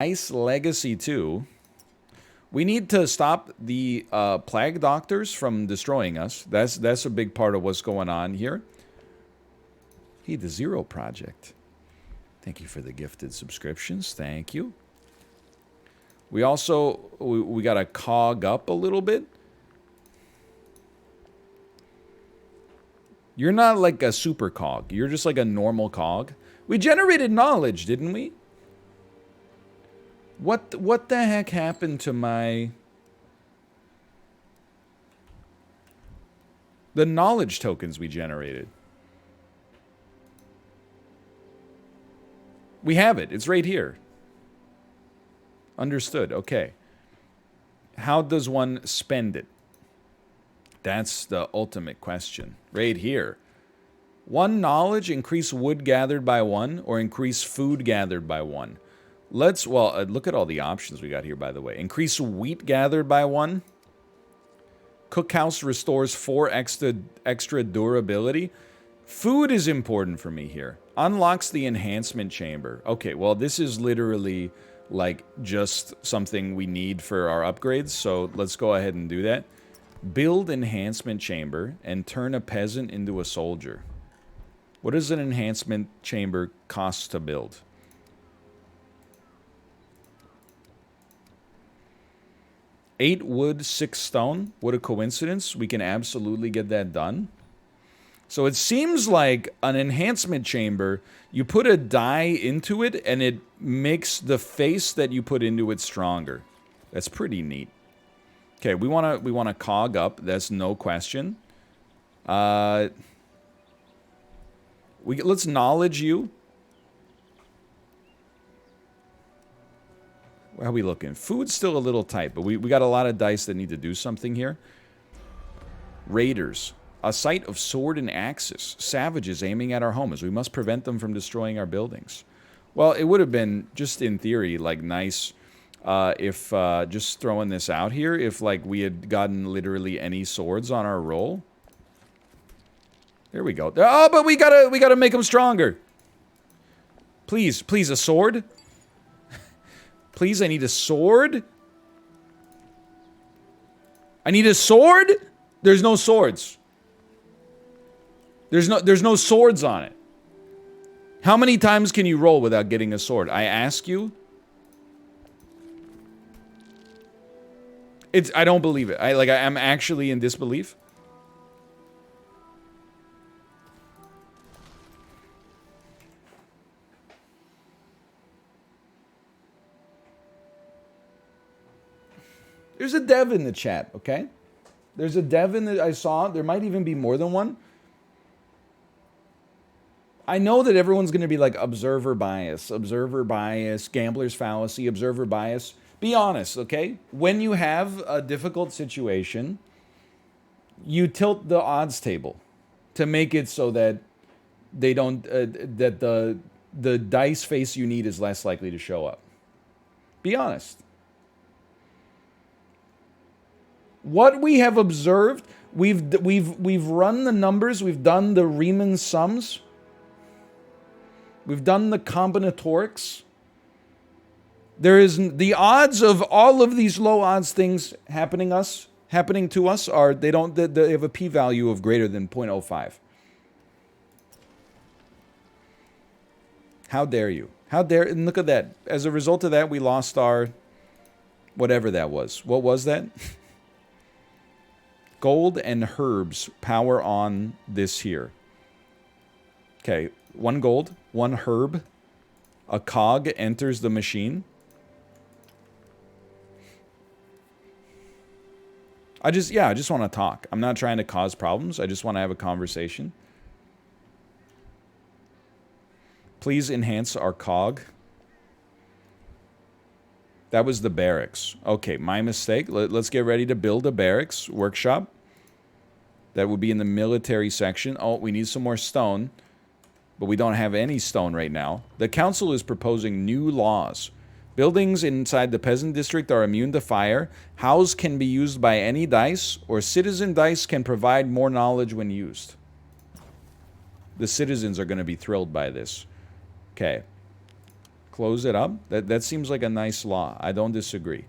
Ice Legacy 2. We need to stop the plague doctors from destroying us. That's a big part of what's going on here. Hey, the Zero Project. Thank you for the gifted subscriptions. Thank you. We also, we got to cog up a little bit. You're not like a super cog. You're just like a normal cog. We generated knowledge, didn't we? What the heck happened to my... the knowledge tokens we generated? We have it. It's right here. Understood. Okay. How does one spend it? That's the ultimate question. Right here. 1 knowledge, increase wood gathered by 1, or increase food gathered by 1. Let's, well, look at all the options we got here, by the way. Increase wheat gathered by 1. Cookhouse restores 4 extra durability. Food is important for me here. Unlocks the enhancement chamber. Okay, well, this is literally, like, just something we need for our upgrades, so let's go ahead and do that. Build enhancement chamber and turn a peasant into a soldier. What does an enhancement chamber cost to build? Eight wood, 6 stone. What a coincidence. We can absolutely get that done. So it seems like an enhancement chamber, you put a die into it and it makes the face that you put into it stronger. That's pretty neat. Okay, we wanna cog up. That's no question. Let's knowledge you. How are we looking? Food's still a little tight, but we got a lot of dice that need to do something here. Raiders. A sight of sword and axes. Savages aiming at our homes. We must prevent them from destroying our buildings. Well, it would have been, just in theory, like, nice if, just throwing this out here, if, like, we had gotten literally any swords on our roll. There we go. Oh, but we gotta make them stronger. Please, please, a sword? Please, I need a sword. I need a sword? There's no swords. There's no swords on it. How many times can you roll without getting a sword? I ask you. I don't believe it. I'm actually in disbelief. There's a dev in the chat, okay? There's a dev in the... I saw. There might even be more than one. I know that everyone's going to be like, observer bias, gambler's fallacy, observer bias. Be honest, okay? When you have a difficult situation, you tilt the odds table to make it so that they don't... that the dice face you need is less likely to show up. Be honest. What we have observed, we've run the numbers, we've done the Riemann sums, we've done the combinatorics. There is the odds of all of these low odds things happening to us are they have a p-value of greater than 0.05. How dare you? How dare, and look at that. As a result of that, we lost our whatever that was. What was that? Gold and herbs power on this here. Okay, 1 gold, 1 herb. A cog enters the machine. I just want to talk. I'm not trying to cause problems. I just want to have a conversation. Please enhance our cog. That was the barracks. Okay, my mistake. Let's get ready to build a barracks workshop. That would be in the military section. Oh, we need some more stone. But we don't have any stone right now. The council is proposing new laws. Buildings inside the peasant district are immune to fire. House can be used by any dice, or citizen dice can provide more knowledge when used. The citizens are going to be thrilled by this. Okay. Close it up. That seems like a nice law. I don't disagree.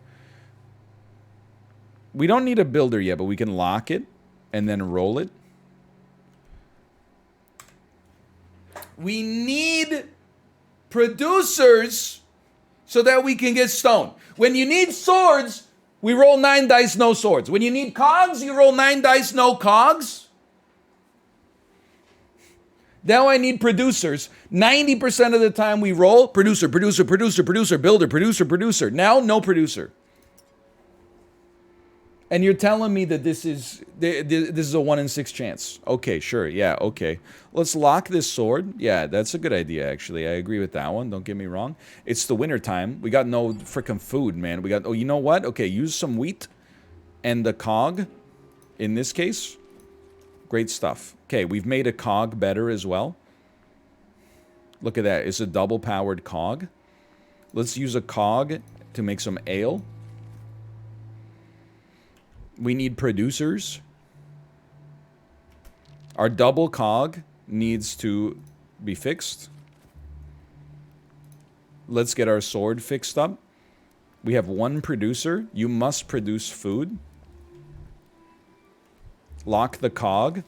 We don't need a builder yet, but we can lock it and then roll it. We need producers so that we can get stone. When you need swords, we roll 9 dice, no swords. When you need cogs, you roll 9 dice, no cogs. Now I need producers. 90% of the time we roll producer, producer, producer, producer, builder, producer, producer. Now no producer. And you're telling me that this is a 1 in 6 chance. Okay, sure. Yeah, okay. Let's lock this sword. Yeah, that's a good idea, actually. I agree with that one. Don't get me wrong. It's the winter time. We got no freaking food, man. We got... Oh, you know what? Okay, use some wheat and the cog in this case. Great stuff. Okay, we've made a cog better as well. Look at that. It's a double-powered cog. Let's use a cog to make some ale. We need producers. Our double cog needs to be fixed. Let's get our sword fixed up. We have 1 producer. You must produce food. Lock the cog.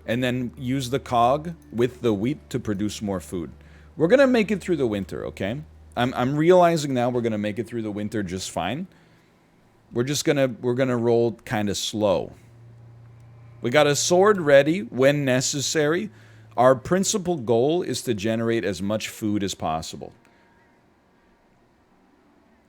And then use the cog with the wheat to produce more food. We're going to make it through the winter, okay? I'm realizing now we're going to make it through the winter just fine. We're gonna roll kind of slow. We got a sword ready when necessary. Our principal goal is to generate as much food as possible.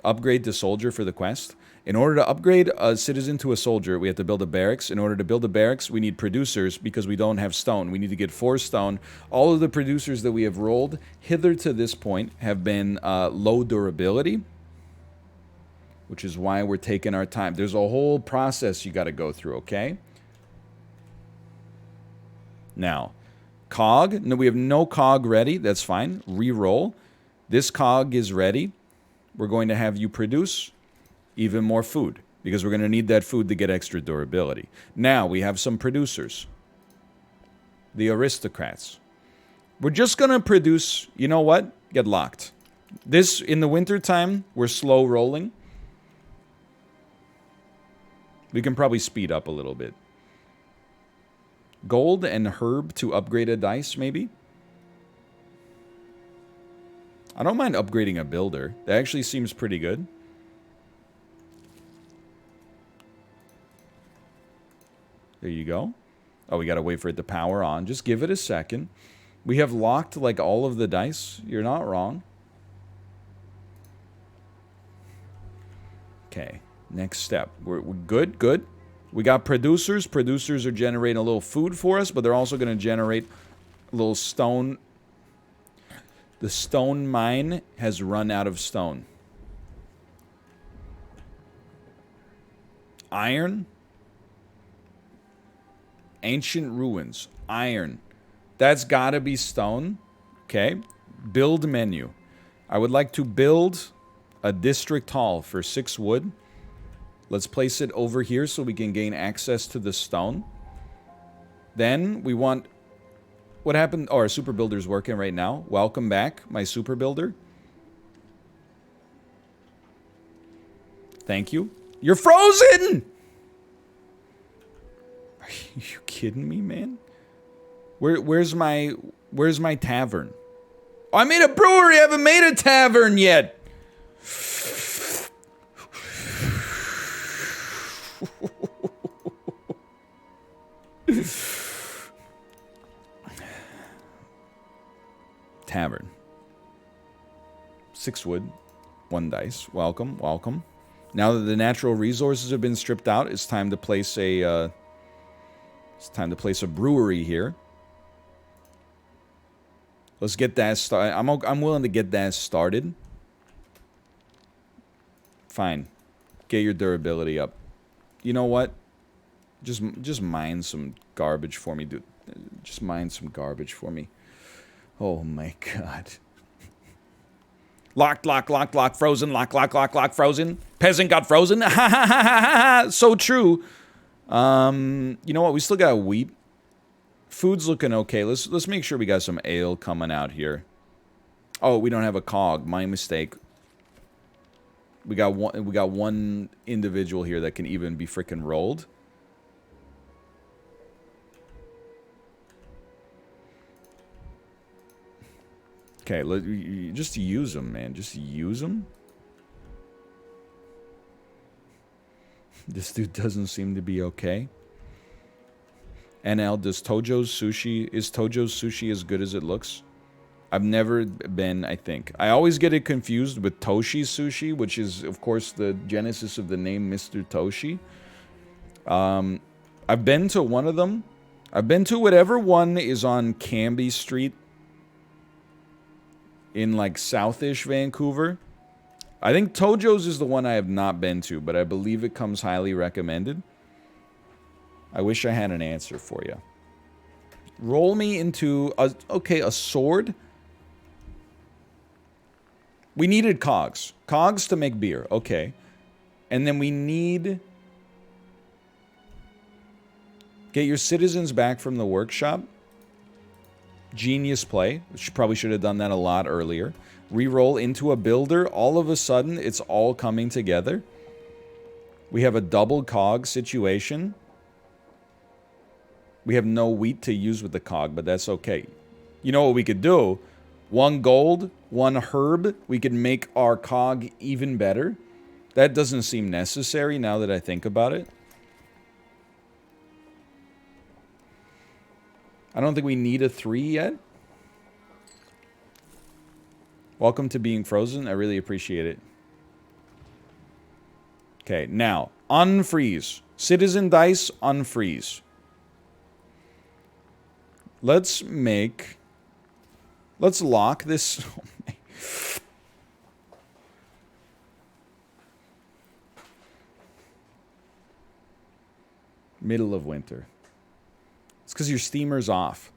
Upgrade to soldier for the quest. In order to upgrade a citizen to a soldier, we have to build a barracks. In order to build a barracks, we need producers because we don't have stone. We need to get 4 stone. All of the producers that we have rolled hither to this point have been low durability, which is why we're taking our time. There's a whole process you got to go through, okay? Now, cog. No, we have no cog ready. That's fine. Reroll. This cog is ready. We're going to have you produce even more food because we're going to need that food to get extra durability. Now, we have some producers. The aristocrats. We're just going to produce... You know what? Get locked. This, in the wintertime, we're slow rolling. We can probably speed up a little bit. Gold and herb to upgrade a dice, maybe? I don't mind upgrading a builder. That actually seems pretty good. There you go. Oh, we gotta wait for it to power on. Just give it a second. We have locked, like, all of the dice. You're not wrong. Okay. Next step. We're good, good. We got producers. Producers are generating a little food for us, but they're also going to generate a little stone. The stone mine has run out of stone. Iron. Ancient ruins. Iron. That's got to be stone. Okay. Build menu. I would like to build a district hall for 6 wood. Let's place it over here so we can gain access to the stone. Then we want... What happened? Oh, our super builder's working right now. Welcome back, my super builder. Thank you. You're frozen! Are you kidding me, man? Where's my tavern? Oh, I made a brewery! I haven't made a tavern yet! Tavern. 6 wood, 1 dice. Welcome, welcome. Now that the natural resources have been stripped out, it's time to place a brewery here. Let's get that started. I'm willing to get that started. Fine. Get your durability up. You know what? Just mine some garbage for me, dude. Just mine some garbage for me. Oh my god. Locked, lock, lock, lock, frozen, lock, lock, lock, lock, frozen. Peasant got frozen. Ha ha ha ha ha. So true. You know what? We still got wheat. Food's looking okay. Let's make sure we got some ale coming out here. Oh, we don't have a cog. My mistake. We got one individual here that can even be freaking rolled. Okay, just use them, man. Just use them. This dude doesn't seem to be okay. NL, is Tojo's sushi as good as it looks? I've never been, I think. I always get it confused with Toshi Sushi, which is, of course, the genesis of the name Mr. Toshi. I've been to one of them. I've been to whatever one is on Cambie Street in, like, southish Vancouver. I think Tojo's is the one I have not been to, but I believe it comes highly recommended. I wish I had an answer for you. Roll me into a sword. We needed cogs. Cogs to make beer. Okay. And then we need... Get your citizens back from the workshop. Genius play. Probably should have done that a lot earlier. Reroll into a builder. All of a sudden, it's all coming together. We have a double cog situation. We have no wheat to use with the cog, but that's okay. You know what we could do? 1 gold, 1 herb. We could make our cog even better. That doesn't seem necessary now that I think about it. I don't think we need a 3 yet. Welcome to being frozen. I really appreciate it. Okay, now, unfreeze. Citizen dice, unfreeze. Let's lock this. Middle of winter. It's because your steamer's off.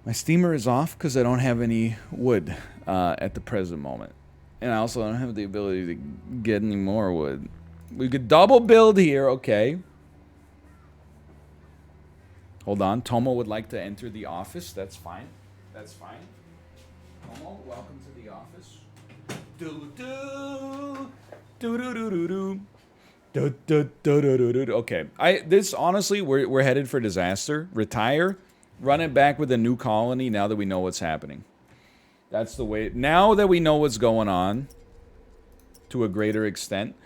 My steamer is off because I don't have any wood at the present moment. And I also don't have the ability to get any more wood. We could double build here, okay. Hold on. Tomo would like to enter the office. That's fine. That's fine. Tomo, welcome to the office. Okay. This honestly, we're headed for disaster. Retire. Run it back with a new colony now that we know what's happening. That's the way. Now that we know what's going on, to a greater extent,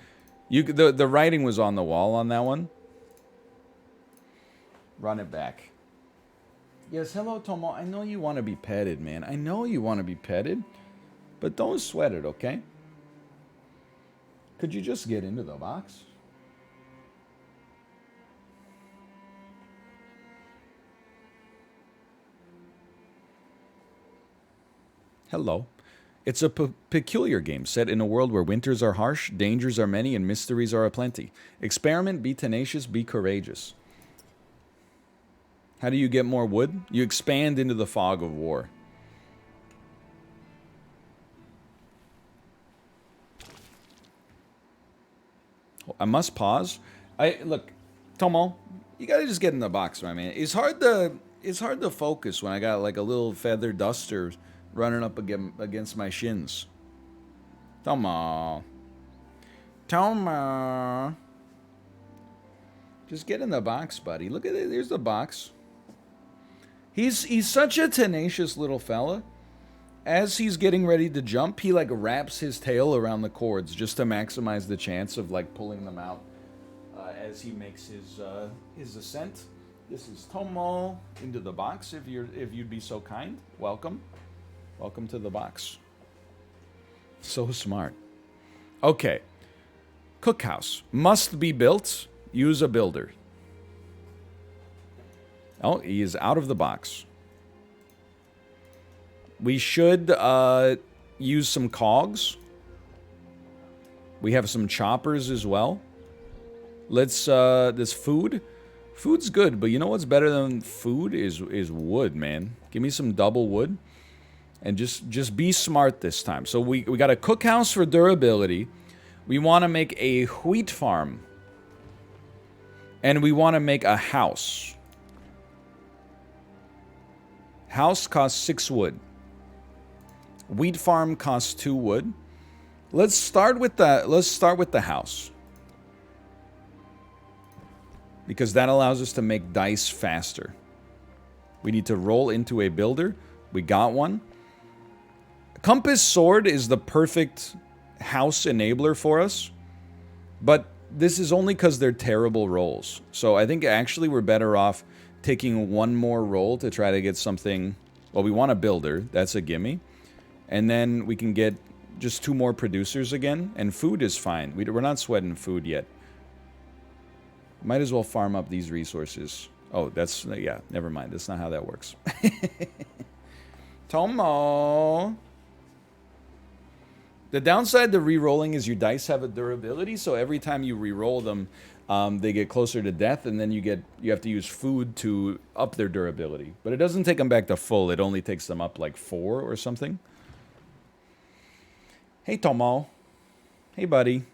the writing was on the wall on that one. Run it back. Yes, hello, Tomo. I know you want to be petted, man. I know you want to be petted. But don't sweat it, okay? Could you just get into the box? Hello. It's a peculiar game set in a world where winters are harsh, dangers are many, and mysteries are aplenty. Experiment, be tenacious, be courageous. How do you get more wood? You expand into the fog of war. I must pause. Look, Tomo, you gotta just get in the box, my man. It's hard to focus when I got like a little feather duster running up against my shins. Tomo. Just get in the box, buddy. Look at it. There's the box. He's such a tenacious little fella. As he's getting ready to jump, he like wraps his tail around the cords just to maximize the chance of like pulling them out as he makes his ascent. This is Tomo into the box. If you'd be so kind, welcome to the box. So smart. Okay, cookhouse must be built. Use a builder. Oh, he is out of the box. We should use some cogs. We have some choppers as well. Let's this food. Food's good, but you know what's better than food is wood, man. Give me some double wood. And just be smart this time. So we got a cookhouse for durability. We want to make a wheat farm. And we want to make a house. House costs 6 wood. Wheat farm costs 2 wood. Let's start with the house. Because that allows us to make dice faster. We need to roll into a builder. We got one. Compass sword is the perfect house enabler for us. But this is only because they're terrible rolls. So I think actually we're better off taking one more roll to try to get something. Well, we want a builder. That's a gimme. And then we can get just 2 more producers again. And food is fine. We're not sweating food yet. Might as well farm up these resources. Oh, that's... yeah, never mind. That's not how that works. Tomo! The downside to re-rolling is your dice have a durability, so every time you re-roll them, they get closer to death, and then you have to use food to up their durability. But it doesn't take them back to full. It only takes them up like 4 or something. Hey, Tomo. Hey, buddy.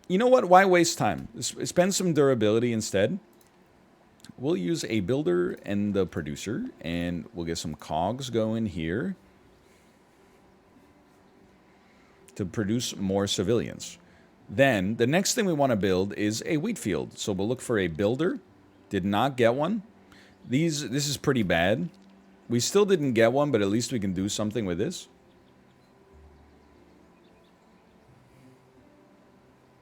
You know what? Why waste time? Spend some durability instead. We'll use a builder and the producer, and we'll get some cogs going here to produce more civilians. Then, the next thing we want to build is a wheat field. So we'll look for a builder. Did not get one. This is pretty bad. We still didn't get one, but at least we can do something with this.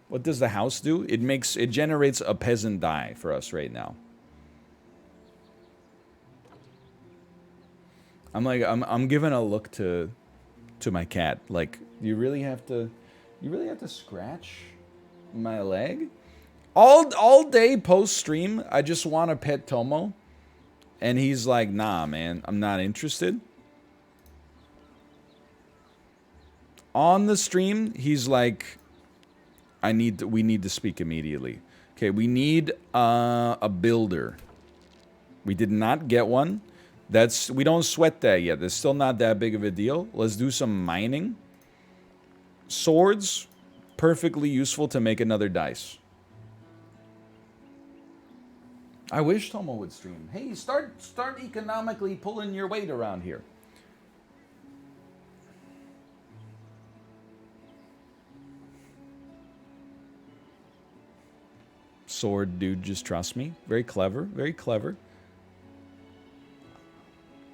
What does the house do? It generates a peasant die for us right now. I'm giving a look to my cat. Like, you really have to scratch my leg? All day post stream, I just want to pet Tomo. And he's like, nah, man, I'm not interested. On the stream, he's like, we need to speak immediately. Okay, we need a builder. We did not get one. We don't sweat that yet. That's still not that big of a deal. Let's do some mining. Swords, perfectly useful to make another dice. I wish Tomo would stream. Hey, start economically pulling your weight around here. Sword dude, just trust me. Very clever, very clever.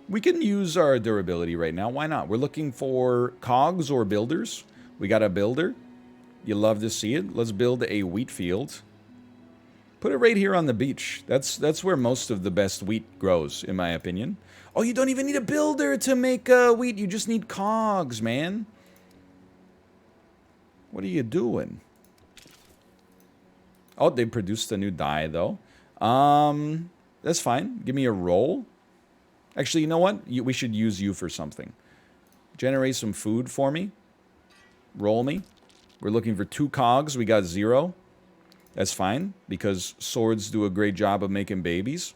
We can use our durability right now. Why not? We're looking for cogs or builders. We got a builder. You love to see it. Let's build a wheat field. Put it right here on the beach. That's where most of the best wheat grows, in my opinion. Oh, you don't even need a builder to make wheat. You just need cogs, man. What are you doing? Oh, they produced a new dye, though. That's fine. Give me a roll. Actually, you know what? We should use you for something. Generate some food for me. Roll me. We're looking for 2 cogs. We got 0. That's fine, because swords do a great job of making babies.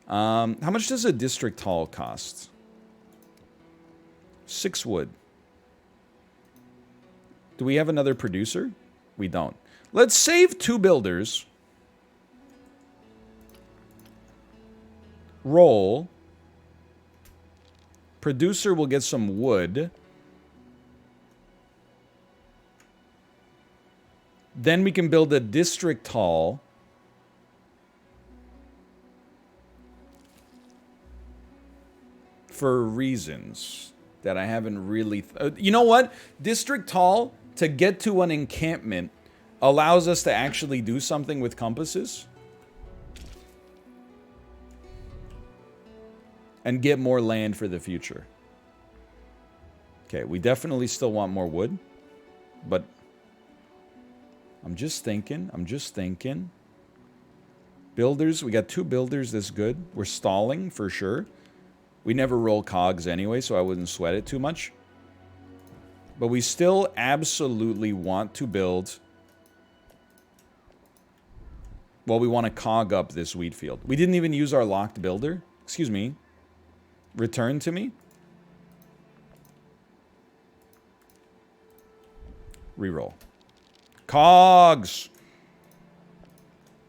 How much does a district hall cost? 6 wood. Do we have another producer? We don't. Let's save 2 builders. Roll. Producer will get some wood. Then we can build a district hall. For reasons that I haven't really... you know what? District hall, to get to an encampment, allows us to actually do something with compasses. And get more land for the future. Okay, we definitely still want more wood. But I'm just thinking. Builders, we got 2 builders that's good. We're stalling for sure. We never roll cogs anyway, so I wouldn't sweat it too much. But we still absolutely want to build... well, we want to cog up this wheat field. We didn't even use our locked builder. Excuse me. Return to me. Reroll. Cogs!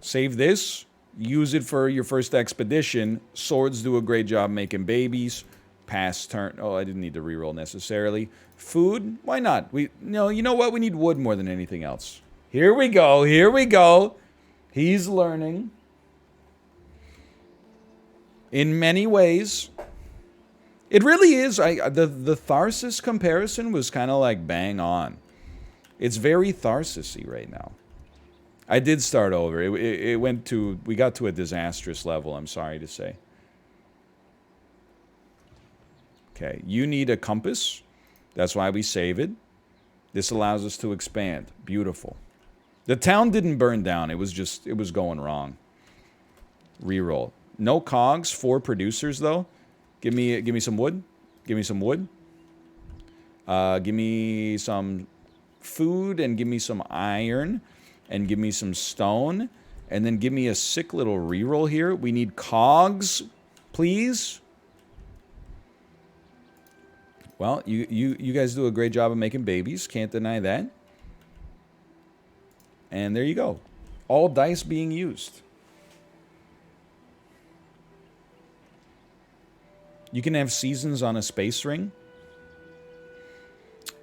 Save this. Use it for your first expedition. Swords do a great job making babies. Pass turn. Oh, I didn't need to reroll necessarily. Food? Why not? No, you know what? We need wood more than anything else. Here we go. Here we go. He's learning. In many ways. It really is. The Tharsis comparison was kind of like bang on. It's very Tharsis-y right now. I did start over. It went to... We got to a disastrous level, I'm sorry to say. Okay, you need a compass. That's why we save it. This allows us to expand. Beautiful. The town didn't burn down. It was just... It was going wrong. Reroll. No cogs. 4 producers, though. Give me some wood. Give me some wood. Give me some food and give me some iron and give me some stone and then give me a sick little reroll here. We need cogs, please. Well, you guys do a great job of making babies. Can't deny that. And there you go. All dice being used. You can have seasons on a space ring.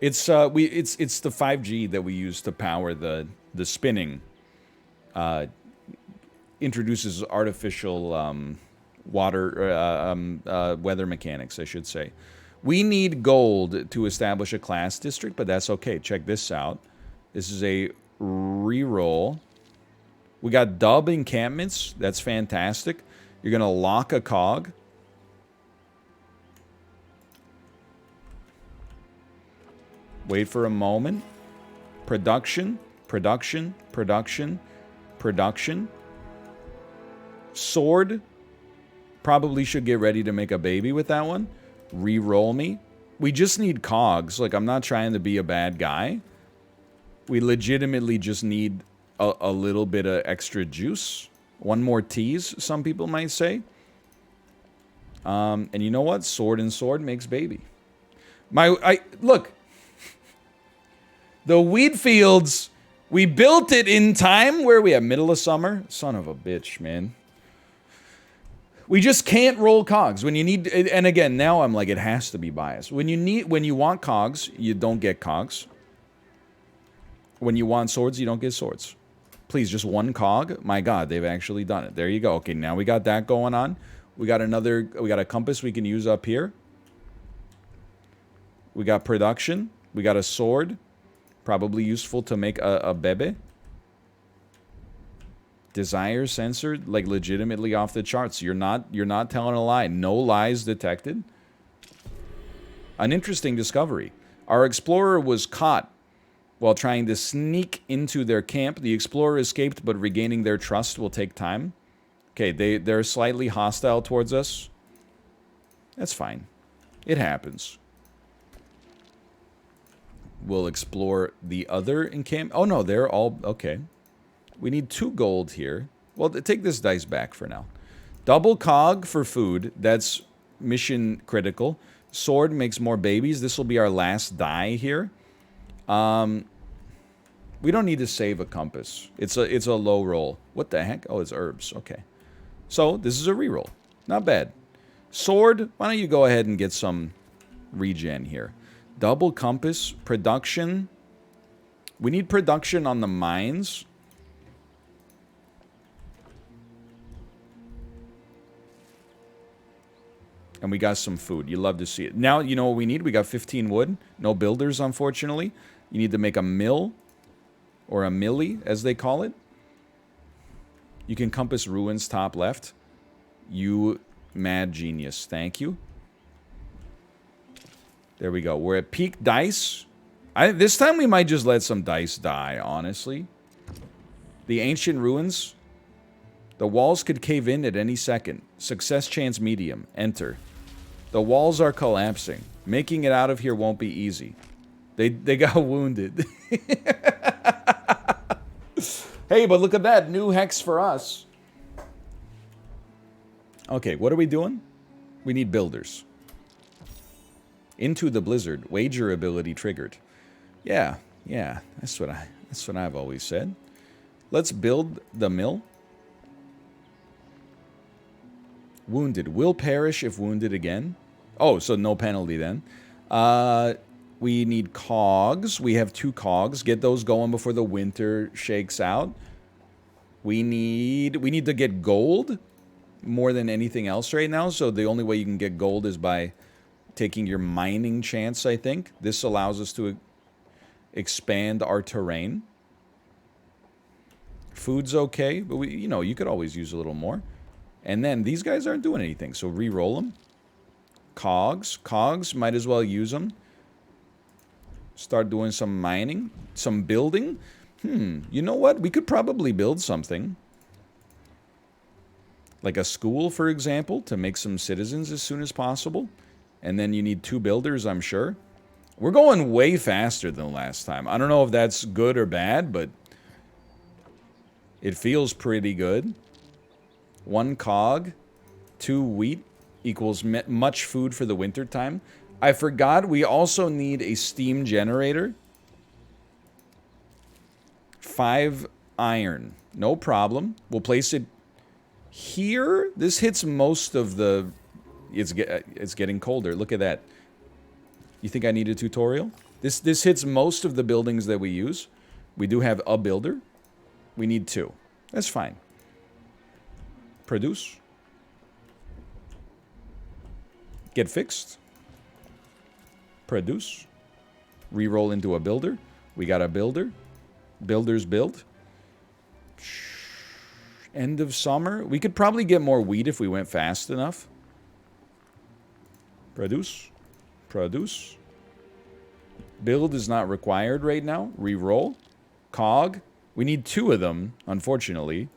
It's the 5G that we use to power the spinning. Introduces artificial weather mechanics, I should say. We need gold to establish a class district, but that's okay. Check this out. This is a reroll. We got dub encampments. That's fantastic. You're gonna lock a cog. Wait for a moment. Production, production, production, production. Sword. Probably should get ready to make a baby with that one. Reroll me. We just need cogs. Like, I'm not trying to be a bad guy. We legitimately just need a little bit of extra juice. One more tease, some people might say. And you know what? Sword and sword makes baby. Look. The wheat fields, we built it in time. Where are we at? Middle of summer? Son of a bitch, man. We just can't roll cogs. When you need, and again, now I'm like, it has to be biased. When you want cogs, you don't get cogs. When you want swords, you don't get swords. Please, just one cog. My God, they've actually done it. There you go. Okay, now we got that going on. We got a compass we can use up here. We got production. We got a sword. Probably useful to make a bebe. Desire sensor, like legitimately off the charts. You're not telling a lie. No lies detected. An interesting discovery. Our explorer was caught while trying to sneak into their camp. The explorer escaped, but regaining their trust will take time. Okay, they're slightly hostile towards us. That's fine. It happens. We'll explore the other encamp. Oh, no, they're all... Okay. We need 2 gold here. Well, take this dice back for now. Double cog for food. That's mission critical. Sword makes more babies. This will be our last die here. We don't need to save a compass. It's a low roll. What the heck? Oh, it's herbs. Okay. So, this is a reroll. Not bad. Sword, why don't you go ahead and get some regen here. Double compass, production. We need production on the mines. And we got some food. You love to see it. Now, you know what we need? We got 15 wood. No builders, unfortunately. You need to make a mill. Or a millie, as they call it. You can compass ruins top left. You mad genius. Thank you. There we go. We're at peak dice. This time we might just let some dice die, honestly. The ancient ruins. The walls could cave in at any second. Success chance medium. Enter. The walls are collapsing. Making it out of here won't be easy. They got wounded. Hey, but look at that. New hex for us. Okay, what are we doing? We need builders. Into the blizzard. Wager ability triggered. Yeah. That's what I've always said. Let's build the mill. Wounded. Will perish if wounded again. Oh, so no penalty then. We need cogs. We have 2 cogs. Get those going before the winter shakes out. We need to get gold more than anything else right now. So the only way you can get gold is by taking your mining chance, I think. This allows us to expand our terrain. Food's okay, but you could always use a little more. And then these guys aren't doing anything, so re-roll them. Cogs. Cogs, might as well use them. Start doing some mining. Some building. You know what? We could probably build something. Like a school, for example, to make some citizens as soon as possible. And then you need 2 builders, I'm sure. We're going way faster than last time. I don't know if that's good or bad, but it feels pretty good. 1 cog, 2 wheat equals much food for the winter time. I forgot we also need a steam generator. 5 iron. No problem. We'll place it here. This hits most of the... It's getting colder. Look at that. You think I need a tutorial? This hits most of the buildings that we use. We do have a builder. We need 2. That's fine. Produce. Get fixed. Produce. Reroll into a builder. We got a builder. Builders build. End of summer. We could probably get more wheat if we went fast enough. Produce. Produce. Build is not required right now. Reroll. Cog. We need 2 of them, unfortunately.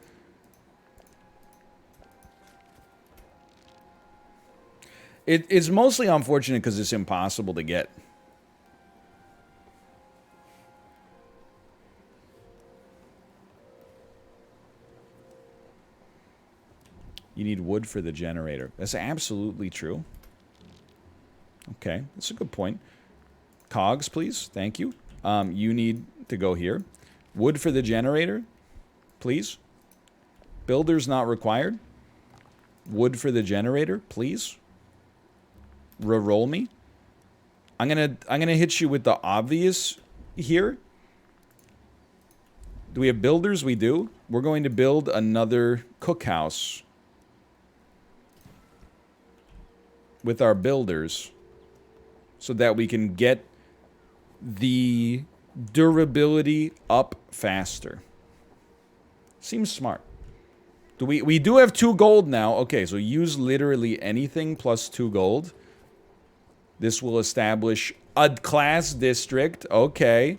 It's mostly unfortunate because it's impossible to get. You need wood for the generator. That's absolutely true. Okay, that's a good point. Cogs, please. Thank you. You need to go here. Wood for the generator, please. Builders not required. Wood for the generator, please. Reroll me. I'm gonna hit you with the obvious here. Do we have builders? We do. We're going to build another cookhouse with our builders so that we can get the durability up faster. Seems smart. We do have 2 gold now. Okay, so use literally anything plus 2 gold. This will establish a class district. Okay.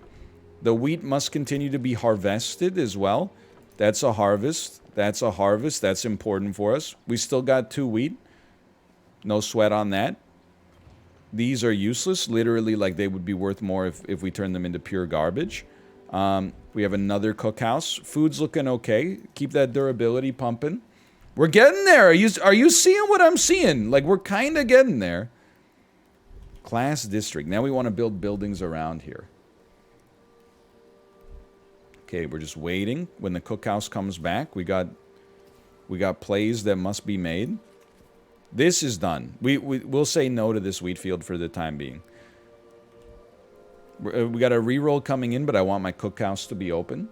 The wheat must continue to be harvested as well. That's a harvest. That's a harvest. That's important for us. We still got 2 wheat. No sweat on that. These are useless. Literally, like, they would be worth more if we turn them into pure garbage. We have another cookhouse. Food's looking okay. Keep that durability pumping. We're getting there. Are you seeing what I'm seeing? Like, we're kind of getting there. Class district. Now we want to build buildings around here. Okay, we're just waiting. When the cookhouse comes back, we got plays that must be made. This is done. We'll say no to this wheat field for the time being. We got a reroll coming in, but I want my cookhouse to be open.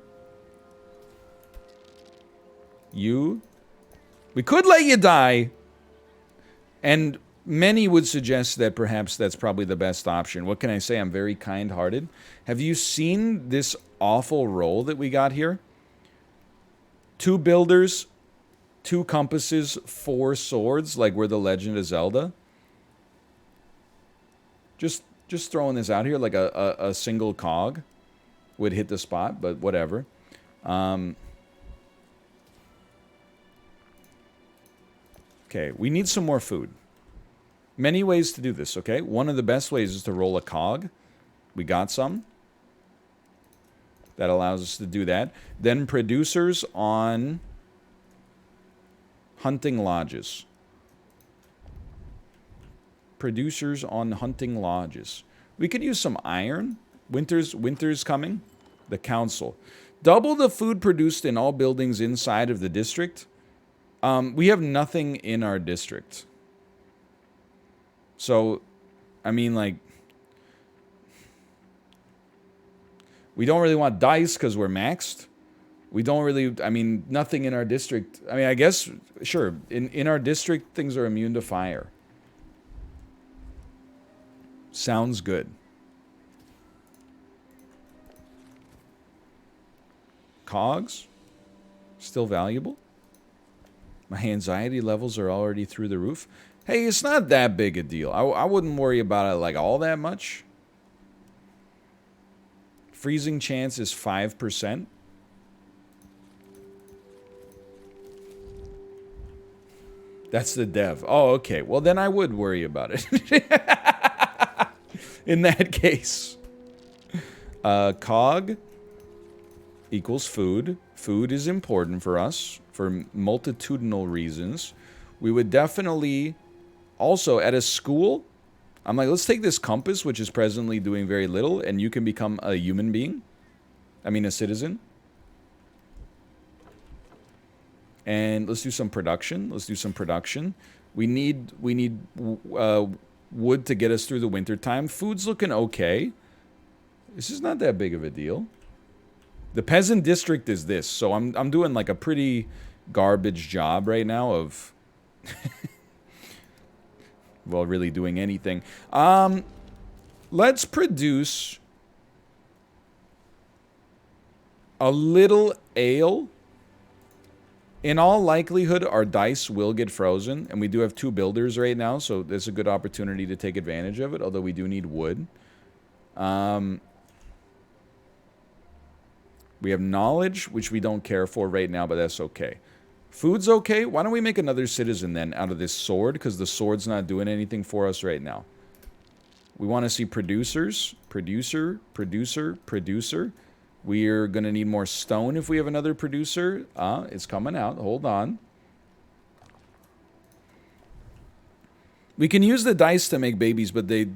We could let you die. And many would suggest that perhaps that's probably the best option. What can I say? I'm very kind-hearted. Have you seen this awful roll that we got here? 2 builders, 2 compasses, 4 swords, like we're the Legend of Zelda. Just throwing this out here, like a single cog would hit the spot, but whatever. Okay, we need some more food. Many ways to do this, okay? One of the best ways is to roll a cog. We got some. That allows us to do that. Then producers on hunting lodges. Producers on hunting lodges. We could use some iron. Winter's coming. The council. Double the food produced in all buildings inside of the district. We have nothing in our district. So, I mean, like, we don't really want dice because we're maxed. We don't really, I mean, nothing in our district. I mean, I guess, sure, in our district, things are immune to fire. Sounds good. Cogs? Still valuable? My anxiety levels are already through the roof. Hey, it's not that big a deal. I wouldn't worry about it like all that much. Freezing chance is 5%. That's the dev. Oh, okay. Well, then I would worry about it. In that case. Cog equals food. Food is important for us for multitudinal reasons. We would definitely also at a school, I'm like, let's take this compass, which is presently doing very little, and you can become a human being. I mean, a citizen. And let's do some production. Let's do some production. We need wood to get us through the winter time. Food's looking okay. This is not that big of a deal. The peasant district is this, so I'm doing like a pretty garbage job right now of well, really doing anything. Let's produce a little ale. In all likelihood, our dice will get frozen, and we do have 2 builders right now, so there's a good opportunity to take advantage of it, although we do need wood. We have knowledge, which we don't care for right now, but that's okay. Food's okay. Why don't we make another citizen then out of this sword? Because the sword's not doing anything for us right now. We want to see producers. Producer, producer, producer. We're going to need more stone if we have another producer. It's coming out. Hold on. We can use the dice to make babies, but they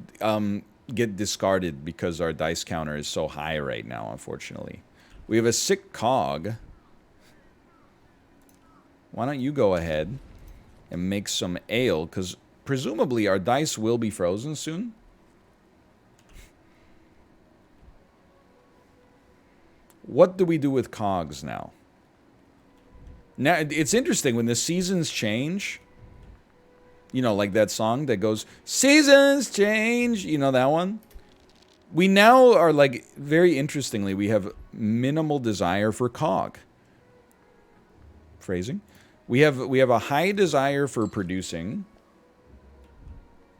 get discarded because our dice counter is so high right now, unfortunately. We have a sick cog. Why don't you go ahead and make some ale? Because presumably our dice will be frozen soon. What do we do with cogs now? Now, it's interesting when the seasons change. You know, like that song that goes, seasons change. You know that one? We now are like, very interestingly, we have minimal desire for cog. Phrasing. We have a high desire for producing,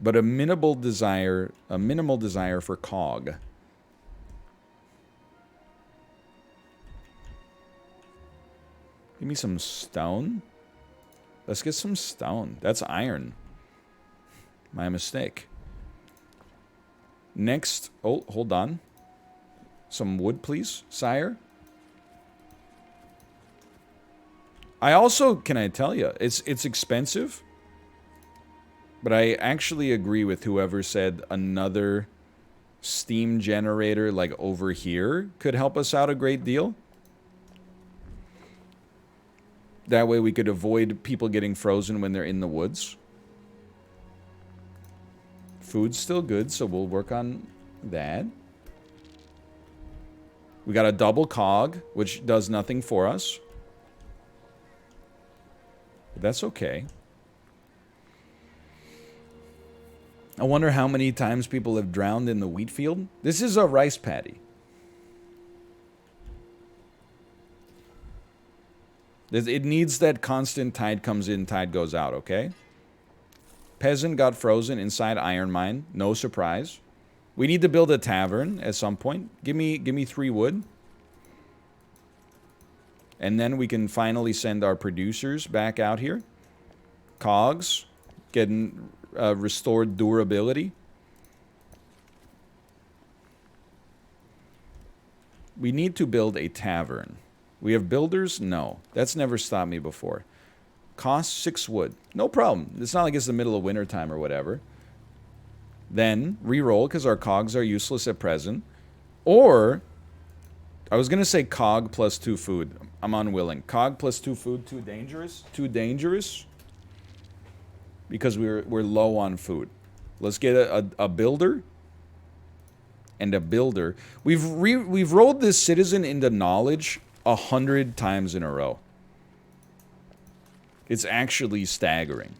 but a minimal desire for cog. Give me some stone. Let's get some stone. That's iron. My mistake. Next, oh, hold on. Some wood, please, sire. I also, can I tell you, it's expensive. But I actually agree with whoever said another steam generator like over here could help us out a great deal. That way we could avoid people getting frozen when they're in the woods. Food's still good, so we'll work on that. We got a double cog, which does nothing for us. But that's okay. I wonder how many times people have drowned in the wheat field. This is a rice paddy. It needs that constant tide comes in, tide goes out, okay? Peasant got frozen inside iron mine. No surprise. We need to build a tavern at some point. Give me 3 wood. And then we can finally send our producers back out here. Cogs. Getting restored durability. We need to build a tavern. We have builders? No. That's never stopped me before. Cost 6 wood. No problem. It's not like it's the middle of winter time or whatever. Then, reroll, because our cogs are useless at present. Or, I was going to say cog plus 2 food. I'm unwilling. Cog plus 2 food, too dangerous. Too dangerous. Because we're low on food. Let's get a builder. And a builder. We've rolled this citizen into knowledge 100 times in a row. It's actually staggering.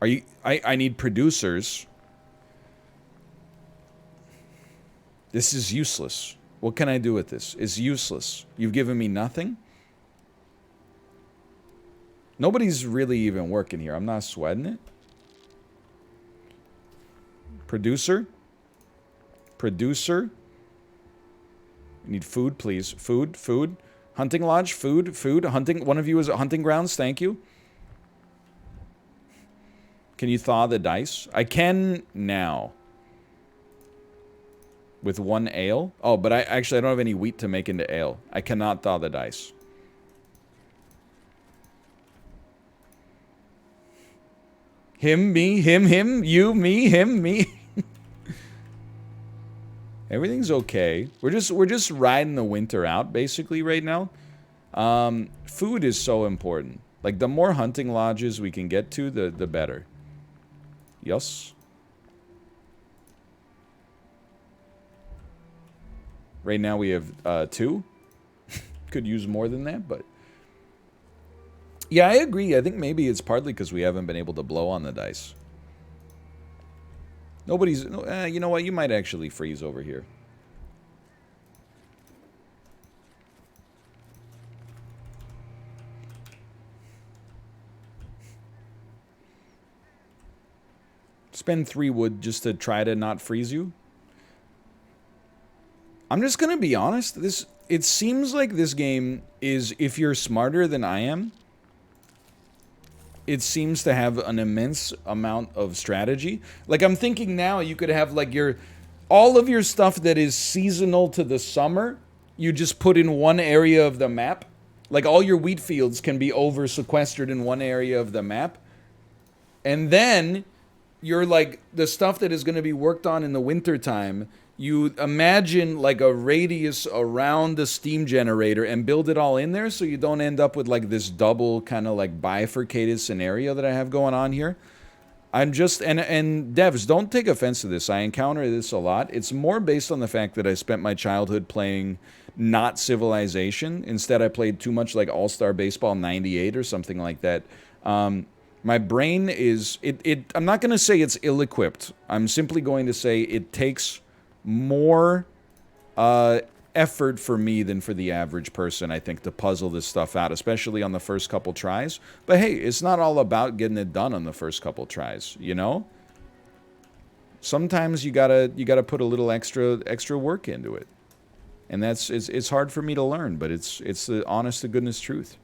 Are you... I need producers. This is useless. What can I do with this? It's useless. You've given me nothing? Nobody's really even working here. I'm not sweating it. Producer? Producer? I need food, please. Food, food. Hunting lodge, food, food. Hunting. One of you is at hunting grounds, thank you. Can you thaw the dice? I can now. With 1 ale? Oh, but I don't have any wheat to make into ale. I cannot thaw the dice. Him, me, him, you, me, him, me. Everything's okay. We're just riding the winter out basically right now. Food is so important. Like the more hunting lodges we can get to, the better. Yes. Right now we have 2. Could use more than that, but... Yeah, I agree. I think maybe it's partly because we haven't been able to blow on the dice. Nobody's... you know what? You might actually freeze over here. Spend 3 wood just to try to not freeze you. I'm just gonna be honest. It seems like this game is, if you're smarter than I am, it seems to have an immense amount of strategy. Like, I'm thinking now you could have, like, all of your stuff that is seasonal to the summer, you just put in one area of the map. Like, all your wheat fields can be over-sequestered in one area of the map. And then, you're, like, the stuff that is going to be worked on in the wintertime, you imagine, like, a radius around the steam generator and build it all in there so you don't end up with, like, this double kind of, like, bifurcated scenario that I have going on here. I'm just... And devs, don't take offense to this. I encounter this a lot. It's more based on the fact that I spent my childhood playing not Civilization. Instead, I played too much, like, All-Star Baseball 98 or something like that. My brain is... I'm not going to say it's ill-equipped. I'm simply going to say it takes... more effort for me than for the average person, I think, to puzzle this stuff out, especially on the first couple tries. But hey, it's not all about getting it done on the first couple tries, you know? Sometimes you gotta put a little extra work into it. And it's hard for me to learn, but it's the honest to goodness truth.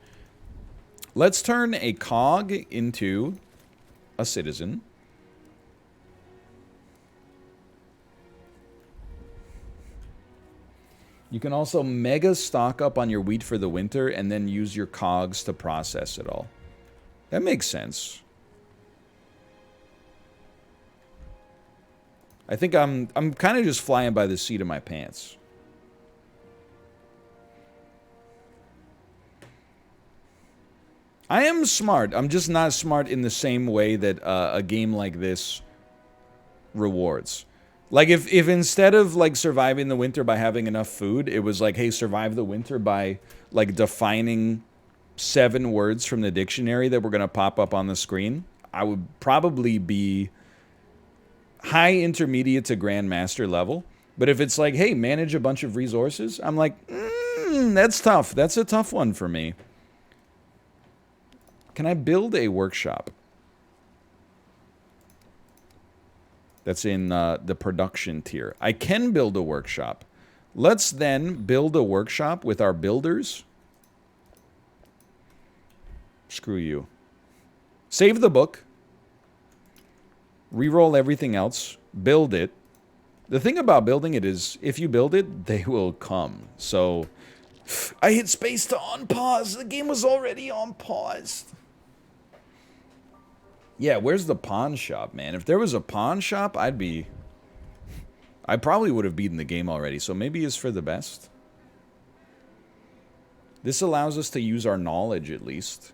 Let's turn a cog into a citizen. You can also mega stock up on your wheat for the winter and then use your cogs to process it all. That makes sense. I think I'm kind of just flying by the seat of my pants. I am smart. I'm just not smart in the same way that a game like this rewards. Like, if instead of, like, surviving the winter by having enough food, it was like, hey, survive the winter by, like, defining 7 words from the dictionary that were going to pop up on the screen, I would probably be high intermediate to grandmaster level. But if it's like, hey, manage a bunch of resources, I'm like, that's tough. That's a tough one for me. Can I build a workshop? That's in the production tier. I can build a workshop. Let's then build a workshop with our builders. Screw you. Save the book. Reroll everything else. Build it. The thing about building it is, if you build it, they will come. So, I hit space to unpause. The game was already on pause. Yeah, where's the pawn shop, man? If there was a pawn shop, I probably would have beaten the game already, so maybe it's for the best. This allows us to use our knowledge, at least.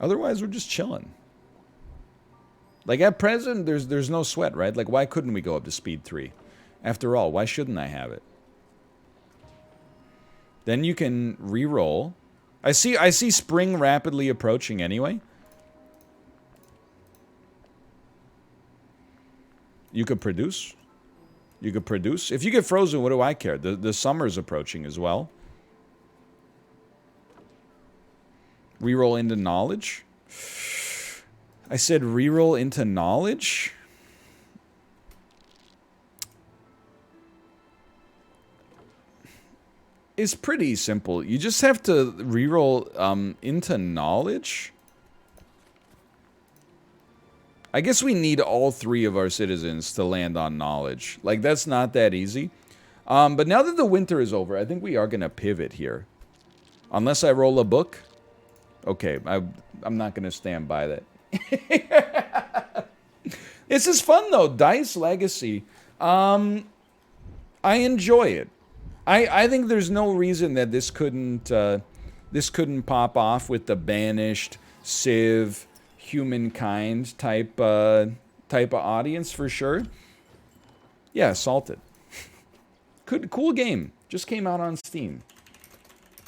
Otherwise, we're just chilling. Like, at present, there's no sweat, right? Like, why couldn't we go up to speed 3? After all, why shouldn't I have it? Then you can re-roll. I see spring rapidly approaching anyway. You could produce. You could produce. If you get frozen, what do I care? The summer's approaching as well. Reroll into knowledge. I said reroll into knowledge. It's pretty simple. You just have to reroll into knowledge. I guess we need all 3 of our citizens to land on knowledge. Like, that's not that easy. But now that the winter is over, I think we are going to pivot here. Unless I roll a book. Okay, I'm not going to stand by that. This is fun, though. Dice Legacy. I enjoy it. I think there's no reason that this couldn't pop off with the Banished, Civ, Humankind type of audience for sure. Yeah, Salted. Cool game. Just came out on Steam.